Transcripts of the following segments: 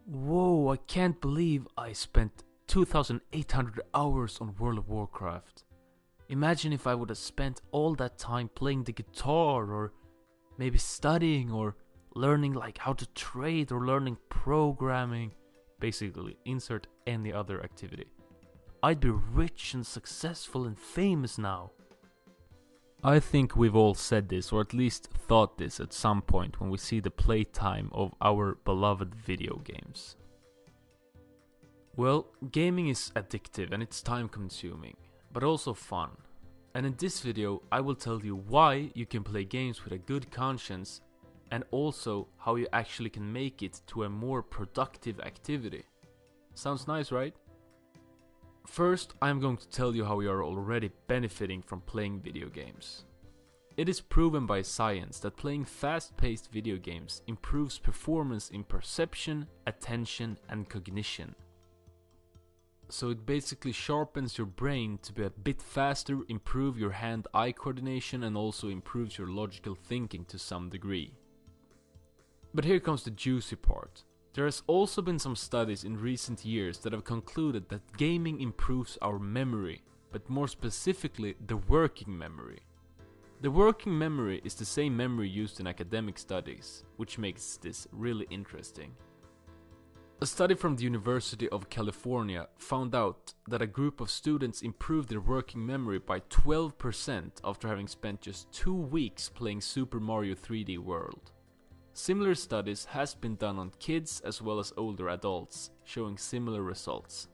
Whoa, I can't believe I spent 2,800 hours on World of Warcraft. Imagine if I would have spent all that time playing the guitar or maybe studying or learning like how to trade or learning programming. Basically, insert any other activity. I'd be rich and successful and famous now. I think we've all said this, or at least thought this at some point when we see the playtime of our beloved video games. Well, gaming is addictive and it's time consuming, but also fun. And in this video, I will tell you why you can play games with a good conscience and also how you actually can make it to a more productive activity. Sounds nice, right? First, I'm going to tell you how you are already benefiting from playing video games. It is proven by science that playing fast-paced video games improves performance in perception, attention, and cognition. So it basically sharpens your brain to be a bit faster, improve your hand-eye coordination, and also improves your logical thinking to some degree. But here comes the juicy part. There has also been some studies in recent years that have concluded that gaming improves our memory, but more specifically the working memory. The working memory is the same memory used in academic studies, which makes this really interesting. A study from the University of California found out that a group of students improved their working memory by 12% after having spent just 2 weeks playing Super Mario 3D World. Similar studies has been done on kids as well as older adults, showing similar results.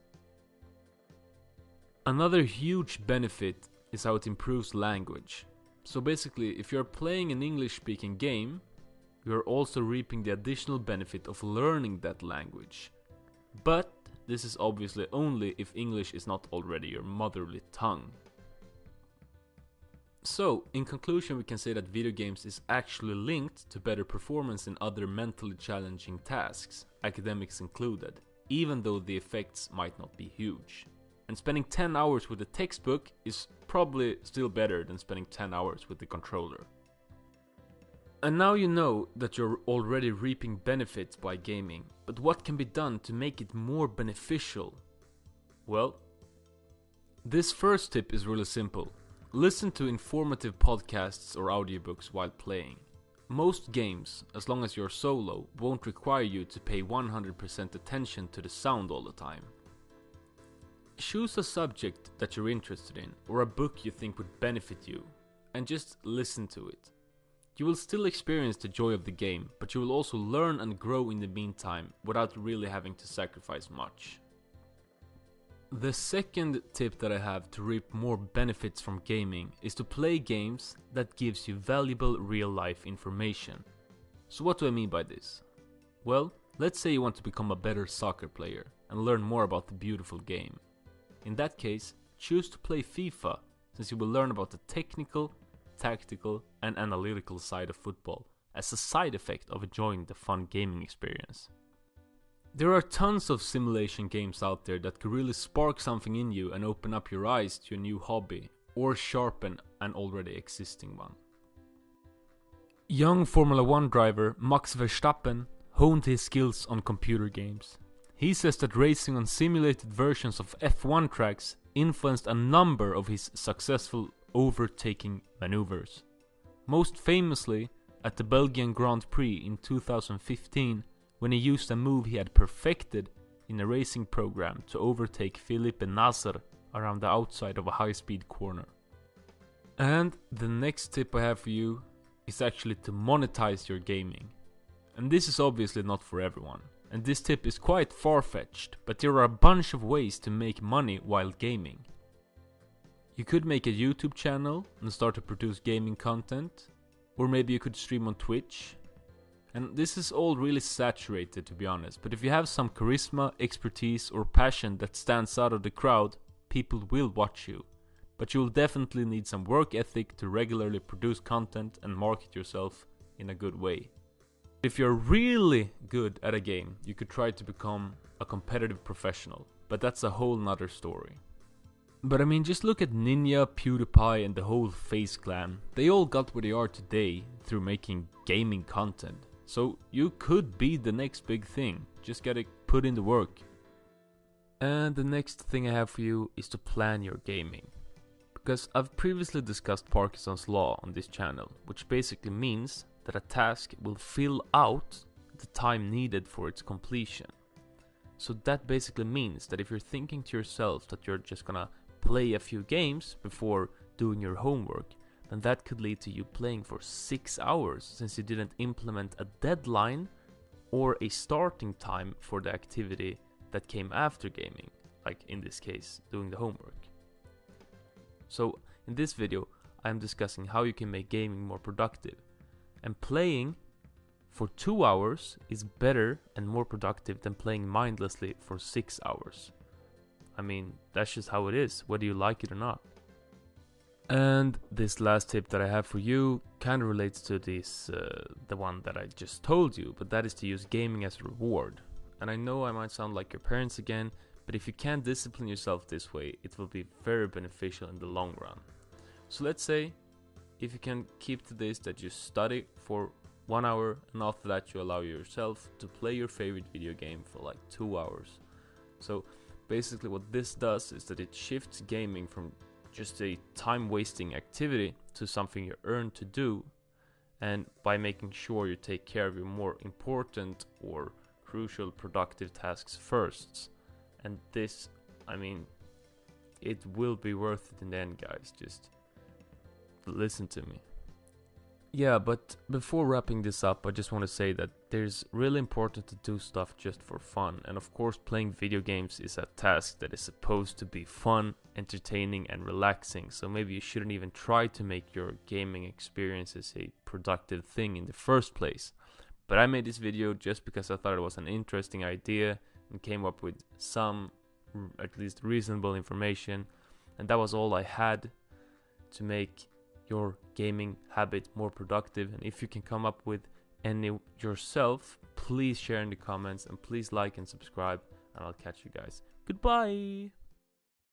Another huge benefit is how it improves language. So basically, if you're playing an English-speaking game, you're also reaping the additional benefit of learning that language. But this is obviously only if English is not already your motherly tongue. So, in conclusion, we can say that video games is actually linked to better performance in other mentally challenging tasks, academics included, even though the effects might not be huge. And spending 10 hours with a textbook is probably still better than spending 10 hours with the controller. And now you know that you're already reaping benefits by gaming, but what can be done to make it more beneficial? Well, this first tip is really simple. Listen to informative podcasts or audiobooks while playing. Most games, as long as you're solo, won't require you to pay 100% attention to the sound all the time. Choose a subject that you're interested in or a book you think would benefit you, and just listen to it. You will still experience the joy of the game, but you will also learn and grow in the meantime without really having to sacrifice much. The second tip that I have to reap more benefits from gaming is to play games that gives you valuable real-life information. So what do I mean by this? Well, let's say you want to become a better soccer player and learn more about the beautiful game. In that case, choose to play FIFA, since you will learn about the technical, tactical, and analytical side of football as a side effect of enjoying the fun gaming experience. There are tons of simulation games out there that could really spark something in you and open up your eyes to a new hobby, or sharpen an already existing one. Young Formula 1 driver Max Verstappen honed his skills on computer games. He says that racing on simulated versions of F1 tracks influenced a number of his successful overtaking maneuvers. Most famously at the Belgian Grand Prix in 2015, when he used a move he had perfected in a racing program to overtake Felipe Nasr around the outside of a high-speed corner. And the next tip I have for you is actually to monetize your gaming. And this is obviously not for everyone, and this tip is quite far-fetched, but there are a bunch of ways to make money while gaming. You could make a YouTube channel and start to produce gaming content, or maybe you could stream on Twitch. And this is all really saturated, to be honest, but if you have some charisma, expertise, or passion that stands out of the crowd, people will watch you. But you will definitely need some work ethic to regularly produce content and market yourself in a good way. If you're really good at a game, you could try to become a competitive professional, but that's a whole nother story. But I mean, just look at Ninja, PewDiePie, and the whole FaZe clan. They all got where they are today through making gaming content. So you could be the next big thing, just gotta put in the work. And the next thing I have for you is to plan your gaming. Because I've previously discussed Parkinson's Law on this channel, which basically means that a task will fill out the time needed for its completion. So that basically means that if you're thinking to yourself that you're just gonna play a few games before doing your homework, then that could lead to you playing for 6 hours since you didn't implement a deadline or a starting time for the activity that came after gaming, like in this case, doing the homework. So in this video, I am discussing how you can make gaming more productive. And playing for 2 hours is better and more productive than playing mindlessly for 6 hours. I mean, that's just how it is, whether you like it or not. And this last tip that I have for you kind of relates to this, the one that I just told you, but that is to use gaming as a reward. And I know I might sound like your parents again, but if you can discipline yourself this way, it will be very beneficial in the long run. So let's say, if you can keep to this, that you study for 1 hour, and after that you allow yourself to play your favorite video game for like 2 hours. So basically what this does is that it shifts gaming from just a time-wasting activity to something you earn to do, and by making sure you take care of your more important or crucial productive tasks first. And this, I mean, it will be worth it in the end, guys. Just listen to me. Yeah, but before wrapping this up, I just want to say that there's really important to do stuff just for fun. And of course, playing video games is a task that is supposed to be fun, entertaining, and relaxing. So maybe you shouldn't even try to make your gaming experiences a productive thing in the first place. But I made this video just because I thought it was an interesting idea and came up with some, at least reasonable information. And that was all I had to make your gaming habit more productive. And if you can come up with any yourself, please share in the comments and please like and subscribe, and I'll catch you guys. Goodbye!